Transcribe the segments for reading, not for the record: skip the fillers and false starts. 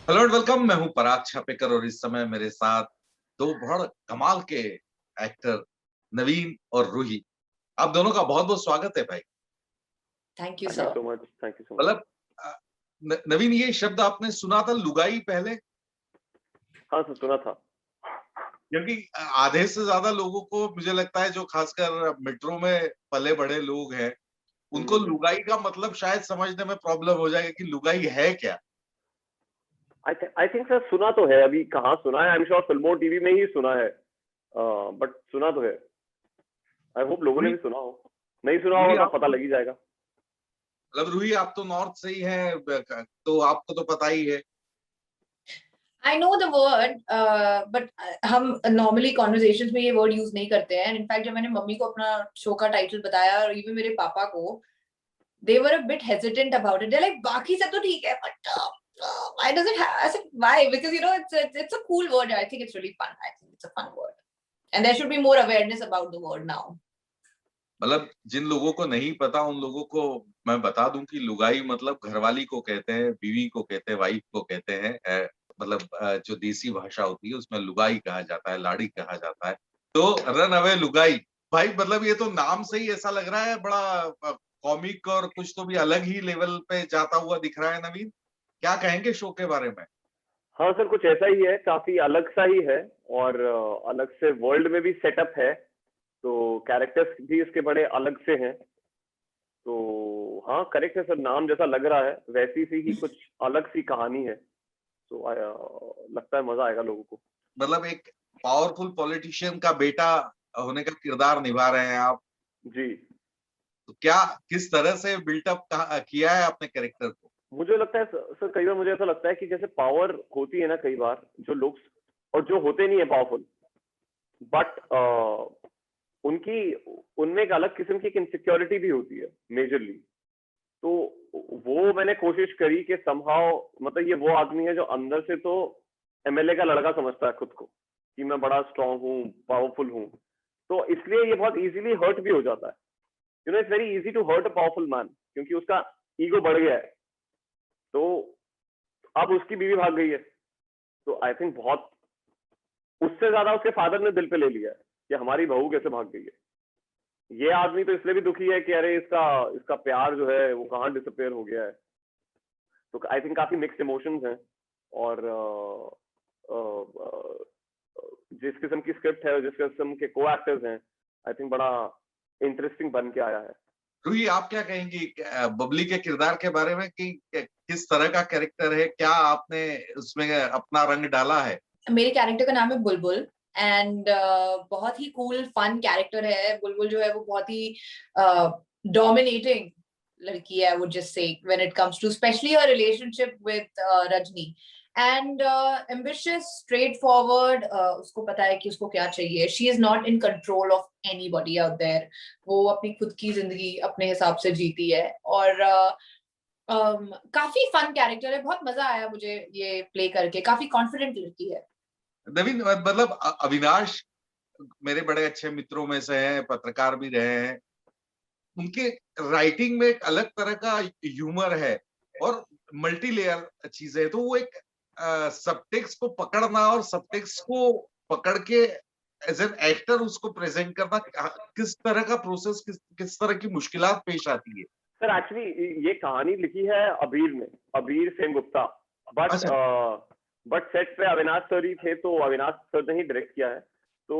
Hello and welcome. मैं हूं पराग छापेकर और इस समय मेरे साथ दो बहुत कमाल के एक्टर नवीन और रूही। आप दोनों का बहुत बहुत स्वागत है भाई। Thank you thank you sir. So much, thank you so much. मतलब नवीन, ये शब्द आपने सुना था लुगाई पहले? हाँ सर, सुना था। क्योंकि आधे से ज्यादा लोगों को मुझे लगता है, जो खासकर मेट्रो में पले बड़े लोग हैं, उनको लुगाई का मतलब शायद समझने में प्रॉब्लम हो जाएगा कि लुगाई है क्या। आई थिंक सर सुना तो है, अभी कहाँ सुना है, आई एम श्योर फिल्मों टीवी में ही सुना है, बट सुना तो है। आई होप लोगों ने रूही, भी सुना हो, नहीं सुना रूही होगा तो आप पता तो लग ही जाएगा। मतलब रूही, आप तो नॉर्थ से ही हैं, तो आपको तो पता ही है। I know the word, but हम नॉर्मली कॉन्वर्जेशंस में ये वर्ड यूज नहीं करते हैं। इनफैक्ट जब मैंने मम्मी को अपना शो का टाइटल बताया और इवन मेरे पापा को, they were a bit hesitant about it. They like बाकी सब तो ठीक है, but why does it have? I said why? Because you know it's a cool word. I think it's really fun. I think it's a fun word, and there should be more awareness about the word now. मतलब जिन लोगों को नहीं पता उन लोगों को मैं बता दूं कि लुगाई मतलब घरवाली को कहते हैं, बीवी को कहते हैं, वाइफ को कहते हैं। मतलब जो देसी भाषा होती है उसमें लुगाई कहा जाता है, लाड़ी कहा जाता है। तो रन अवे लुगाई भाई, मतलब ये तो नाम से ही ऐसा लग रहा है बड़ा कॉमिक और कुछ तो भी अलग ही लेवल पे जाता हुआ दिख रहा है। नवीन, क्या कहेंगे शो के बारे में? हाँ सर, कुछ ऐसा ही है, काफी अलग सा ही है, और अलग से वर्ल्ड में भी सेटअप है, तो कैरेक्टर्स भी इसके बड़े अलग से हैं। तो हाँ, करेक्ट है सर, नाम जैसा लग रहा है वैसी सी ही कुछ अलग सी कहानी है। तो लगता है मजा आएगा लोगों को। मतलब एक पावरफुल पॉलिटिशियन का बेटा होने का किरदार निभा रहे हैं आप। जी, तो क्या किस तरह से बिल्टअप किया है आपने कैरेक्टर को? मुझे लगता है सर, कई बार मुझे ऐसा लगता है कि जैसे पावर होती है ना, कई बार जो लोग और जो होते नहीं है पावरफुल, बट उनकी उनमें एक अलग किस्म की इनसिक्योरिटी भी होती है मेजरली। तो वो मैंने कोशिश करी कि समहाउ, मतलब ये वो आदमी है जो अंदर से तो एमएलए का लड़का समझता है खुद को कि मैं बड़ा स्ट्रांग हूँ, पावरफुल हूँ, तो इसलिए ये बहुत इजीली हर्ट भी हो जाता है। You know, it's very easy to hurt a powerful man, क्योंकि उसका ईगो बढ़ गया है। तो अब उसकी बीवी भाग गई है, तो आई थिंक बहुत उससे ज्यादा उसके फादर ने दिल पे ले लिया है कि हमारी बहू कैसे भाग गई है। ये आदमी तो इसलिए भी दुखी है कि अरे इसका इसका प्यार जो है वो कहाँ डिसअपेयर हो गया है। तो आई थिंक काफी मिक्स्ड इमोशंस हैं, और जिस किस्म की स्क्रिप्ट है और जिस किस्म के को एक्टर्स हैं, आई थिंक बड़ा इंटरेस्टिंग बन के आया है। रूही, आप क्या कहेंगी बबली के किरदार के बारे में कि किस तरह का कैरेक्टर है? क्या आपने उसमें अपना रंग डाला है? मेरे कैरेक्टर का नाम है बुलबुल, एंड बहुत ही कूल फन कैरेक्टर है। बुलबुल जो है वो बहुत ही डोमिनेटिंग लड़की है, I would just say, when it comes to especially her relationship with Rajni. And ambitious, straightforward, उसको पता है कि उसको क्या चाहिए. She is not in control of anybody out there. वो अपनी खुद की जिंदगी अपने हिसाब से जीती है, और काफी फन कैरेक्टर है। बहुत मजा आया मुझे ये प्ले करके। काफी कॉन्फिडेंट लड़की है। नवीन, मतलब अविनाश मेरे बड़े अच्छे मित्रों में से हैं, पत्रकार भी रहे हैं। उनके राइटिंग में एक अलग तरह का ह्यूमर है और मल्टी लेयर चीजें है। तो वो एक सबटेक्स्ट को पकड़ना और सबटेक्स्ट को पकड़ के एज एन एक्टर उसको प्रेजेंट करना, किस तरह का प्रोसेस, किस तरह की मुश्किलात पेश आती है? सर एक्चुअली ये कहानी लिखी है अबीर ने, अबीर सेनगुप्ता, बट अच्छा। सेट पे अविनाश सर ही थे, तो अविनाश सर ने ही डायरेक्ट किया है। तो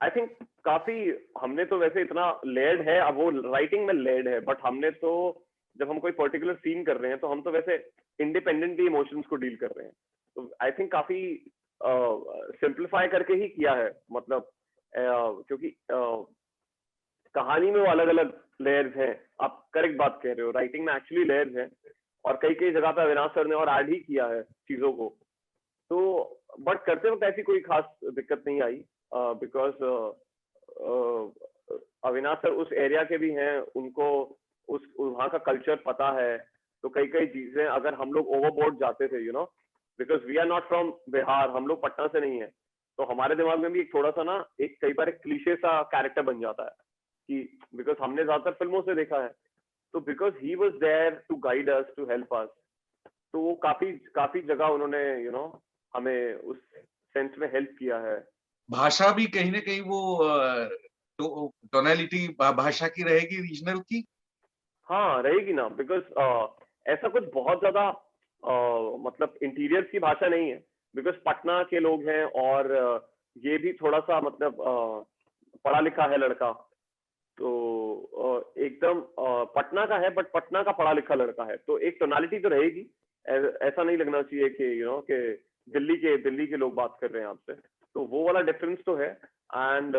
आई थिंक काफी हमने तो वैसे इतना लेयर्ड है, अब वो राइटिंग में लेयर्ड है, बट हमने तो जब हम कोई पर्टिकुलर सीन कर रहे हैं तो हम तो वैसे इंडिपेंडेंटली इमोशंस को डील कर रहे हैं। तो आई थिंक काफी सिंप्लीफाई करके ही किया है, मतलब क्योंकि कहानी में वो अलग अलग लेयर्स हैं। आप करेक्ट बात कह रहे हो, राइटिंग में एक्चुअली लेयर्स हैं, और कई कई जगह पे अविनाश सर ने और ऐड ही किया है चीजों को। तो बट करते वक्त ऐसी कोई खास दिक्कत नहीं आई, बिकॉज अविनाश सर उस एरिया के भी हैं, उनको उस वहाँ का कल्चर पता है। तो कई कई चीजें अगर हम लोग ओवरबोर्ड जाते थे, you know, because we are not from Bihar, हम लोग पटना से नहीं है, तो हमारे दिमाग में भी एक थोड़ा सा ना, एक कई बार एक क्लीशे सा कैरेक्टर बन जाता है कि बिकॉज हमने ज्यादातर फिल्मों से देखा है तो because he was there to guide us, to help us, तो वो काफी जगह उन्होंने हमें उस सेंस में हेल्प किया है। भाषा भी कहीं ना कहीं वो टोनैलिटी भाषा की रहेगी रीजनल की। हाँ रहेगी ना, बिकॉज ऐसा कुछ बहुत ज्यादा मतलब इंटीरियर की भाषा नहीं है, बिकॉज पटना के लोग हैं और ये भी थोड़ा सा मतलब पढ़ा लिखा है लड़का, तो एकदम पटना का है, बट पटना का पढ़ा लिखा लड़का है, तो एक टोनालिटी तो रहेगी। ऐसा नहीं लगना चाहिए कि कि दिल्ली के लोग बात कर रहे हैं आपसे, तो वो वाला डिफरेंस तो है। And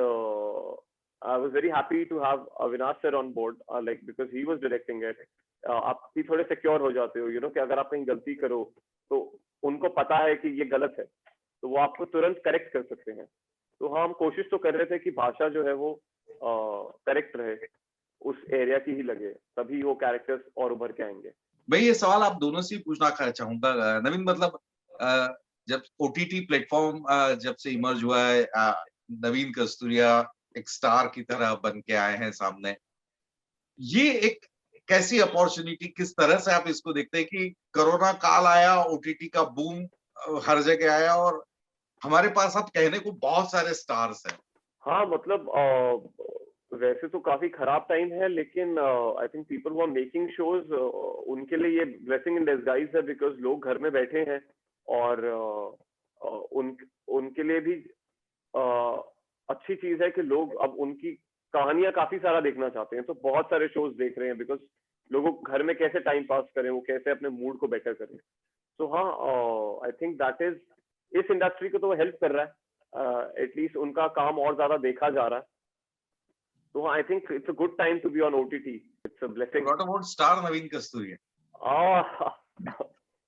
I was very happy to have Avinash sir on board, like because he was directing it. आप भी थोड़े सिक्योर हो जाते हो कि अगर आप कहीं गलती करो तो उनको पता है कि ये गलत है, तो वो आपको तुरंत करेक्ट कर सकते हैं। तो हाँ, हम कोशिश तो कर रहे थे कि भाषा जो है वो करेक्ट रहे, उस एरिया की ही लगे, तभी वो कैरेक्टर्स और उभर के आएंगे। भाई ये सवाल आप दोनों से ही पूछना चाहूंगा नवीन, मतलब जब ओटीटी प्लेटफॉर्म जब से इमर्ज हुआ है, नवीन कस्तूरिया एक स्टार की तरह बन के आए हैं सामने, ये एक कैसी अपॉर्चुनिटी, किस तरह से आप इसको देखते हैं कि कोरोना काल आया, ओटीटी का बूम हर जगह आया और हमारे पास अब कहने को बहुत सारे स्टार्स हैं। हाँ मतलब वैसे तो काफी खराब टाइम है, लेकिन I think people who are making shows, उनके लिए ये ब्लेसिंग इन डिस्गाइज है, बिकॉज लोग घर में बैठे हैं और उनके लिए भी अच्छी चीज है कि लोग अब उनकी कहानियां काफी सारा देखना चाहते हैं, तो बहुत सारे शोज देख रहे हैं, बिकॉज लोगों घर में कैसे टाइम पास करें, वो कैसे अपने मूड को बेटर करें। तो हाँ, आई थिंक दैट इज, इस इंडस्ट्री को तो हेल्प कर रहा है, एटलीस्ट उनका काम और ज्यादा देखा जा रहा है। तो I think it's a good time to be on OTT, it's a blessing. What about star Naveen Kasturia?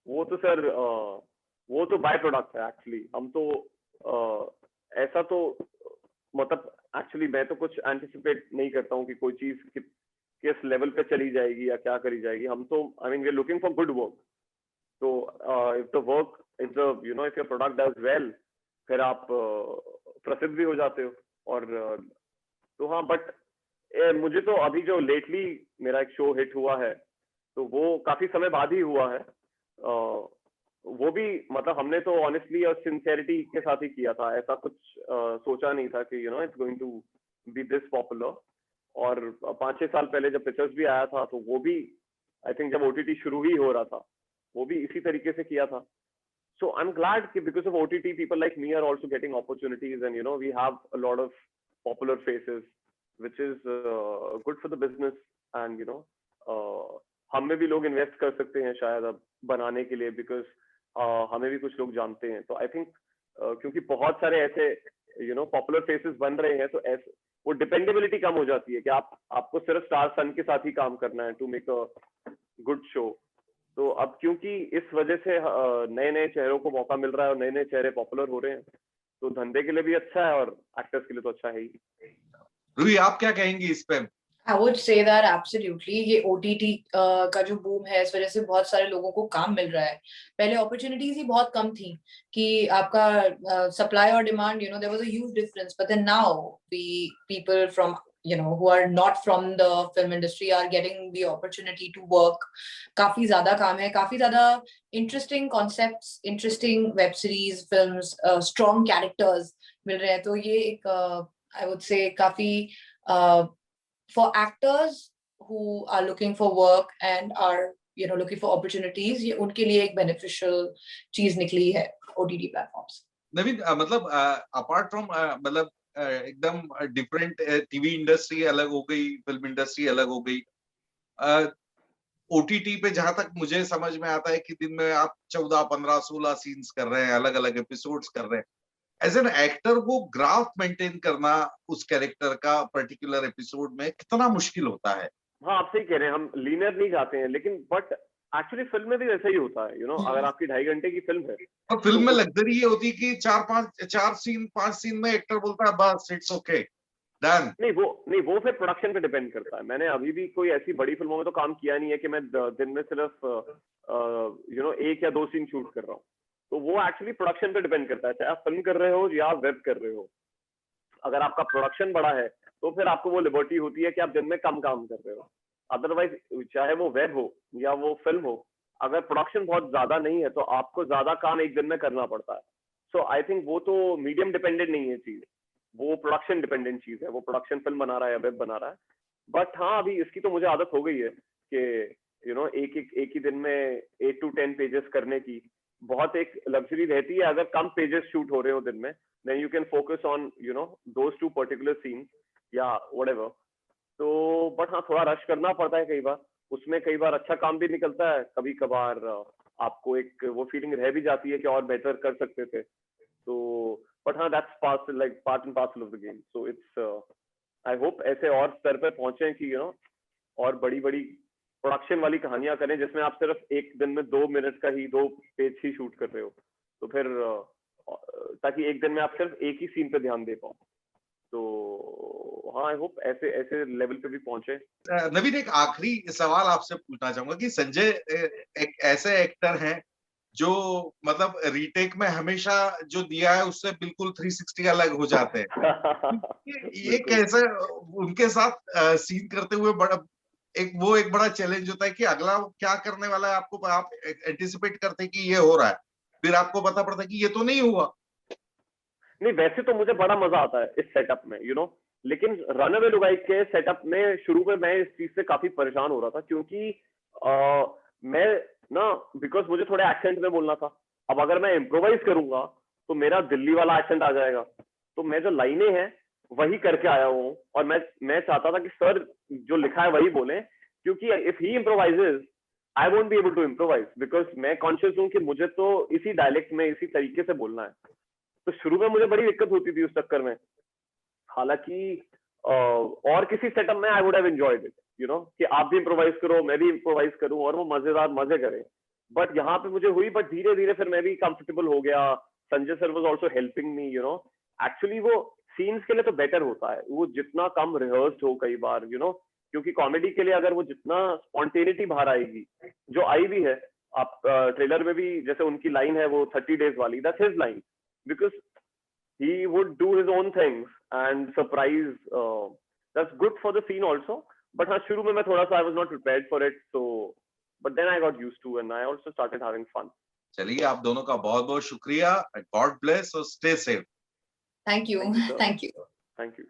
वो तो सर वो तो बाय प्रोडक्ट है एक्चुअली। हम तो ऐसा तो मतलब एक्चुअली मैं तो कुछ एंटिसिपेट नहीं करता हूँ कि कोई चीज किस लेवल पे चली जाएगी या क्या करी जाएगी। हम तो I mean we are looking for good work, तो if the work if the if your product does well, फिर आप प्रसिद्ध भी हो जाते हो। और तो हाँ, बट मुझे तो अभी जो लेटली मेरा एक शो हिट हुआ है, तो वो काफी समय बाद ही हुआ है। वो भी मतलब हमने तो ऑनेस्टली और सिंसेरिटी के साथ ही किया था, ऐसा कुछ सोचा नहीं था कि it's going to be this popular. और 5-6 साल पहले जब पिक्चर्स भी आया था, तो वो भी आई थिंक जब ओटीटी शुरू ही हो रहा था, वो भी इसी तरीके से किया था। So I'm glad कि because of OTT, people like me are also getting opportunities, and we have a lot of popular faces, which is good for the business, and हम में भी लोग इन्वेस्ट कर सकते हैं शायद अब बनाने के लिए, बिकॉज हमें भी कुछ लोग जानते हैं। तो आई थिंक क्योंकि बहुत सारे ऐसे पॉपुलर फेसेस बन रहे हैं, तो ऐसे वो डिपेंडेबिलिटी कम हो जाती है कि आपको सिर्फ स्टार सन के साथ ही काम करना है to make a good show. तो अब क्योंकि इस वजह से नए नए चेहरों को मौका मिल रहा है और नए नए चेहरे पॉपुलर हो रहे हैं, तो धंधे के लिए भी अच्छा है और एक्टर्स के लिए तो अच्छा है ही। रूही, आप क्या कहेंगी इस पे? I would say that absolutely, ये OTT का जो बूम है, इस वजह से बहुत सारे लोगों को काम मिल रहा है। पहले अपॉर्चुनिटीज ही बहुत कम थी कि आपका सप्लाई और demand, there was a huge difference, but then now people from who are not from the film industry are getting the opportunity to work. काफी ज्यादा काम है, काफी ज्यादा interesting concepts, interesting web series, films, strong characters मिल रहे हैं। तो ये एक I would say काफी for actors who are looking for work and are looking for opportunities, ये उनके लिए एक beneficial चीज निकली है OTT platforms। नवीन, मतलब अपार्ट फ्रॉम मतलब एकदम डिफरेंट, टीवी इंडस्ट्री अलग हो गई, फिल्म इंडस्ट्री अलग हो गई, ओटीटी पे जहां तक मुझे समझ में आता है कि दिन में आप 14, 15, 16 सीन्स कर रहे हैं, अलग अलग एपिसोड्स कर रहे हैं। एज एन एक्टर वो ग्राफ मेंटेन करना उस कैरेक्टर का पर्टिकुलर एपिसोड में कितना मुश्किल होता है? हाँ, आप सही कह रहे हैं, हम लीनियर नहीं जाते हैं, लेकिन बट एक्चुअली फिल्म में भी वैसा ही होता है। अगर आपकी 2.5 घंटे की फिल्म है, और फिल्म में लग्जरी ये होती है कि 5 सीन में एक्टर बोलता है बस इट्स ओके डन। नहीं वो फिर प्रोडक्शन पे डिपेंड करता है। मैंने अभी भी कोई ऐसी बड़ी फिल्मों में तो काम किया नहीं है कि मैं दिन में सिर्फ 1 या 2 सीन शूट कर रहा हूँ। तो वो एक्चुअली प्रोडक्शन पे डिपेंड करता है, चाहे आप फिल्म कर रहे हो या आप वेब कर रहे हो। अगर आपका प्रोडक्शन बड़ा है, तो फिर आपको वो लिबर्टी होती है कि आप दिन में कम काम कर रहे हो। अदरवाइज चाहे वो वेब हो या वो फिल्म हो, अगर प्रोडक्शन बहुत ज्यादा नहीं है तो आपको ज्यादा काम एक दिन में करना पड़ता है. सो आई थिंक वो तो मीडियम डिपेंडेंट नहीं है चीज, वो प्रोडक्शन डिपेंडेंट चीज है. वो प्रोडक्शन फिल्म बना रहा है या वेब बना रहा है. बट हाँ, अभी इसकी तो मुझे आदत हो गई है कि एक ही दिन में 8 to 10 पेजेस करने की बहुत एक लग्जरी रहती है. अगर कम पेजेस शूट हो रहे हो दिन में, then you can focus on those 2 particular scenes या व्हाटएवर. तो बट हाँ, थोड़ा रश करना पड़ता है कई बार. उसमें कई बार अच्छा काम भी निकलता है, कभी कभार आपको एक वो फीलिंग रह भी जाती है कि और बेटर कर सकते थे. तो बट हाँ, that's part and parcel of the game. So it's I hope ऐसे और स्तर पे पहुंचे कि और बड़ी बड़ी प्रोडक्शन वाली कहानियां करें जिसमें आप सिर्फ एक दिन में 2 मिनट का ही 2 पेज ही शूट कर रहे हो. तो फिर ताकि एक दिन में आप सिर्फ एक ही सीन पे ध्यान दे पाओ. तो हाँ, आई होप ऐसे लेवल पे भी पहुंचे. नवीन, एक आखिरी सवाल आपसे पूछना चाहूंगा कि संजय एक ऐसे एक्टर हैं जो मतलब रीटेक में हमेशा जो दिया है उससे बिल्कुल 360 अलग हो जाते हैं. ये कैसे उनके साथ सीन करते हुए एक बड़ा चैलेंज होता है कि अगला क्या करने वाला है, आपको आप एंटिसिपेट करते हैं कि ये हो रहा है, फिर आपको पता पड़ता है कि ये तो नहीं हुआ. नहीं, वैसे तो मुझे बड़ा मजा आता है इस सेटअप में, लेकिन रनअवे लुगाई के सेटअप में शुरू में मैं इस चीज से काफी परेशान हो रहा था क्योंकि मैं बिकॉज मुझे थोड़े एक्सेंट में बोलना था. अब अगर मैं इम्प्रोवाइज करूंगा तो मेरा दिल्ली वाला एक्सेंट आ जाएगा. तो मैं जो लाइनें हैं वही करके आया हूँ और मैं चाहता था कि सर जो लिखा है वही बोले, क्योंकि if he improvises I won't be able to improvise, because मैं कॉन्शियस हूँ कि मुझे तो इसी डायलेक्ट में इसी तरीके से बोलना है. तो शुरू में मुझे बड़ी दिक्कत होती थी उस चक्कर में. हालांकि और किसी सेटअप में I would have enjoyed it, कि आप भी इम्प्रोवाइज करो, मैं भी इम्प्रोवाइज करूं और वो मजेदार मजे करें. बट यहाँ पे मुझे हुई, बट धीरे धीरे फिर मैं भी कंफर्टेबल हो गया. Sanjay sir was also helping me. Actually वो सीन्स के लिए तो बेटर होता है वो जितना कम रिहर्स्ड हो कई बार, क्योंकि कॉमेडी के लिए अगर वो जितना स्पॉन्टेनिटी बाहर आएगी, जो आई भी है. आप ट्रेलर में भी जैसे उनकी लाइन है वो 30 days वाली, that's his line, because he would do his own things and surprise. That's good for the scene also. But हाँ, शुरू में मैं थोड़ा सा I was not prepared for it, so but then I got used to and I also started having fun. चलिए, आप दोनों का बहुत बहुत शुक्रिया. God bless और stay safe. Thank you. Thank you, sir. Thank you. Thank you.